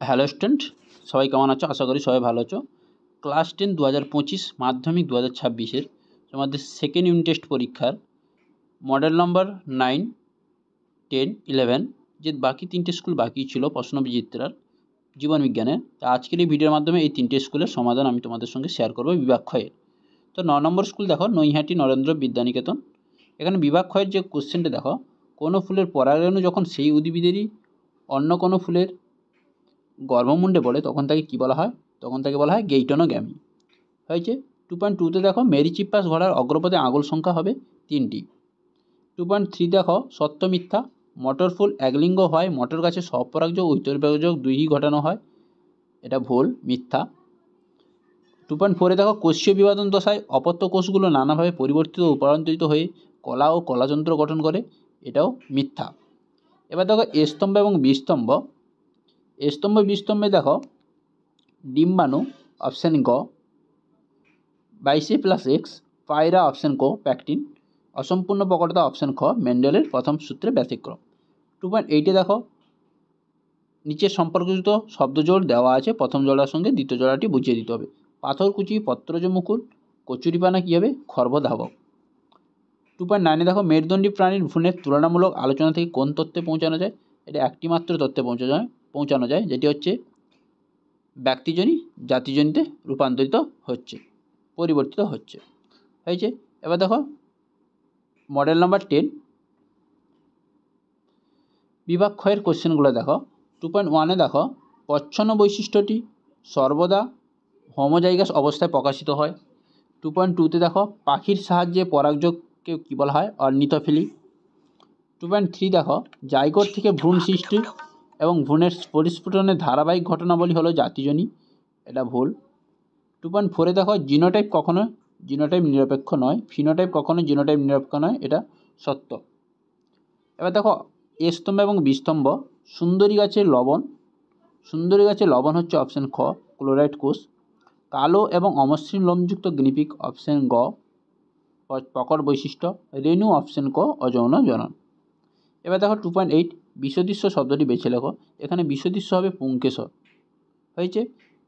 Hello student, সবাই কেমন আছো? আশা করি সবাই ভালো আছো। ক্লাস 10 2025 মাধ্যমিক 2026-এর তোমাদের সেকেন্ড ইউনিট টেস্ট পরীক্ষার মডেল নম্বর 9, 10, 11 যে বাকি তিনটে স্কুল বাকি ছিল প্রশ্নবিচিত্রার জীবন বিজ্ঞানের। তা আজকের এই ভিডিওর মাধ্যমে এই তিনটে স্কুলের সমাধান আমি তোমাদের সঙ্গে শেয়ার করবো বিভাগ ক্ষয়ের। তো 9 নম্বর স্কুল দেখো, নৈহাটি নরেন্দ্র বিদ্যানিকেতন। এখানে বিভাগ ক্ষয়ের যে কোশ্চেনটা দেখো, কোনো ফুলের পরাগরেণু যখন সেই উদ্ভিদেরই অন্য কোনো ফুলের গর্ভমুণ্ডে পড়ে তখন তাকে কী বলা হয়? তখন তাকে বলা হয় গেইটনোগ্যামি। হয়েছে। 2.2তে দেখো, মেরিচিপ্পাস ঘোড়ার অগ্রপথে আঙুল সংখ্যা হবে 3টি। 2.3 দেখো, সত্য মিথ্যা। মটর ফুল একলিঙ্গ হয়, মটর গাছে স্বপরাগযোগ ঐতরপরাগযোগ দুইই ঘটানো হয়, এটা ভুল, মিথ্যা। 2.4এ দেখো, কোষীয় বিভাজন দশায় অপত্য কোষগুলো নানাভাবে পরিবর্তিত ও রূপান্তরিত হয়ে কলা ও কলাযন্ত্র গঠন করে, এটাও মিথ্যা। এবার দেখো স্তম্ভ এবং বিস্তম্ভ। স্তম্ভ বিস্তম্ভে দেখো, ডিম্বাণু অপশান গ, বাইসে প্লাস এক্স, পায়রা অপশান ক, প্যাকটিন, অসম্পূর্ণ প্রকটতা অপশান খ, মেন্ডেলের প্রথম সূত্রে ব্যতিক্রম। 2.8এ দেখো, নিচের সম্পর্কযুক্ত শব্দজোড় দেওয়া আছে, প্রথম জোড়ার সঙ্গে দ্বিতীয় জোড়াটি বুঝিয়ে দিতে হবে। পাথরকুচি, পত্রজ মুকুল, কচুরিপানা কী হবে? খর্বধাবক। 2.9এ দেখো, মেরুদণ্ডী প্রাণীর ভ্রূণের তুলনামূলক আলোচনা থেকে কোন তথ্যে পৌঁছানো যায়? এটা একটি মাত্র তথ্যে পৌঁছানো যায়, যেটি হচ্ছে ব্যক্তিজনী জাতিজনীতে রূপান্তরিত হচ্ছে, পরিবর্তিত হচ্ছে। হয়েছে। এবার দেখো মডেল নাম্বার 10 বিভাগ ক্ষয়ের কোশ্চেনগুলো দেখো। 2.1এ দেখো, প্রচ্ছন্ন বৈশিষ্ট্যটি সর্বদা হোমোজাইগাস অবস্থায় প্রকাশিত হয়। 2.2তে দেখো, পাখির সাহায্যে পরাগযোগকে কী বলা হয়? অর্নিথোফিলি। 2.3 দেখো, জাইগোট থেকে ভ্রূণ সৃষ্টি এবং ভ্রূণের পরিস্ফুটনের ধারাবাহিক ঘটনাবলী হলো জাতিজনী, এটা ভুল। 2.4এ দেখো, জিনোটাইপ কখনো জিনোটাইপ নিরপেক্ষ নয়, ফিনোটাইপ কখনো জিনোটাইপ নিরপেক্ষ নয়, এটা সত্য। এবার দেখো স্তম্ভ এবং বিস্তম্ভ। সুন্দরী গাছের লবণ, সুন্দরী গাছের লবণ হচ্ছে অপশান খ, ক্লোরাইড কোষ। কালো এবং অমসৃণ লোমযুক্ত গ্নিপিক অপশান গ, প্রকট বৈশিষ্ট্য। রেণু অপশান ক, অযৌন জনন। এবার দেখো 2.8 বিষদৃশ্য শব্দটি বেছে লেখো। এখানে বিষদৃশ্য হবে পুংকেশর। হয়েছে।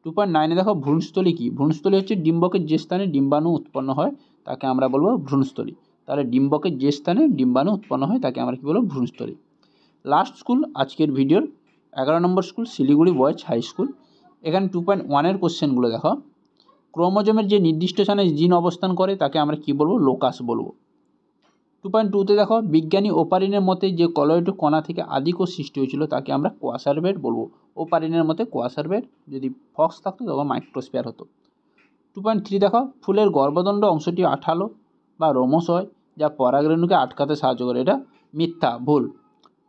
2.9এ দেখো, ভ্রূণস্থলী কী? ভ্রূণস্থলী হচ্ছে ডিম্বকের যে স্থানে ডিম্বাণু উৎপন্ন হয় তাকে আমরা বলবো ভ্রূণস্থলী। তাহলে ডিম্বকের যে স্থানে ডিম্বাণু উৎপন্ন হয় তাকে আমরা কী বলবো? ভ্রূণস্থলী। লাস্ট স্কুল আজকের ভিডিওর 11 নম্বর school, Siliguri boys high school. এখানে 2.1এর কোশ্চেনগুলো দেখো। ক্রোমোজোমের যে নির্দিষ্ট স্থানে জিন অবস্থান করে তাকে আমরা কী বলবো? লোকাস বলবো। 2.2তে দেখো, বিজ্ঞানী ওপারিনের মতে যে কলয়েড কণা থেকে আদিকোষ সৃষ্টি হয়েছিল তাকে আমরা কোয়াসারভেট বলবো। ওপারিনের মতে কোয়াসারভেট, যদি ফক্স থাকতো তখন মাইক্রোস্ফিয়ার হতো। 2.3 দেখো, ফুলের গর্ভদণ্ড অংশটি আঠালো বা রোমস হয়, যা পরাগরেণুকে আটকাতে সাহায্য করে, এটা মিথ্যা, ভুল।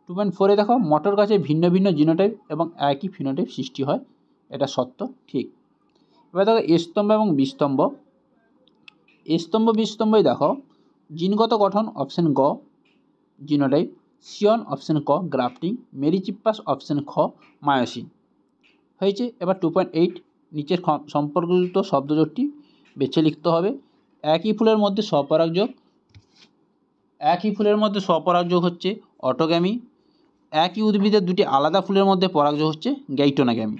2.4এ দেখো, মটর গাছে ভিন্ন ভিন্ন জিনোটাইপ এবং একই ফিনোটাইপ সৃষ্টি হয়, এটা সত্য, ঠিক। এবার দেখো স্তম্ভ এবং বিস্তম্ভ। স্তম্ভ বিস্তম্ভই দেখো, জিনগত গঠন অপশান গ, জিনোটাইপ। সিয়ন অপশান ক, গ্রাফটিং। মেরিচিপ্পাস অপশান খ, মায়োসিন। হয়েছে। এবার 2.8 নিচের সম্পর্কযুক্ত শব্দজোড়টি বেছে লিখতে হবে। একই ফুলের মধ্যে স্বপরাগযোগ হচ্ছে অটোগ্যামি। একই উদ্ভিদের দুটি আলাদা ফুলের মধ্যে পরাগযোগ হচ্ছে গেইটোনোগ্যামি।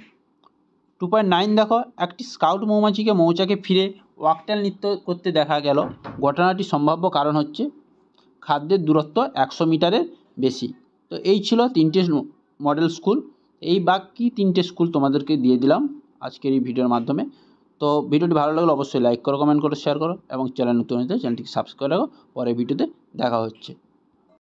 2.9 দেখো, একটি স্কাউট মৌমাছিকে মৌচাকে ফিরে ওয়াকটেল নৃত্য করতে দেখা গেল। ঘটনাটি সম্ভাব্য কারণ হচ্ছে খাদ্যের দূরত্ব 100 মিটারের বেশি। তো এই ছিল তিনটে মডেল স্কুল। এই বাকি তিনটে স্কুল তোমাদেরকে দিয়ে দিলাম আজকের এই ভিডিওর মাধ্যমে। তো ভিডিওটি ভালো লাগলে অবশ্যই লাইক করো, কমেন্ট করো, শেয়ার করো এবং চ্যানেল নতুন হলে চ্যানেলটিকে সাবস্ক্রাইব রাখো। পরের ভিডিওতে দেখা হচ্ছে।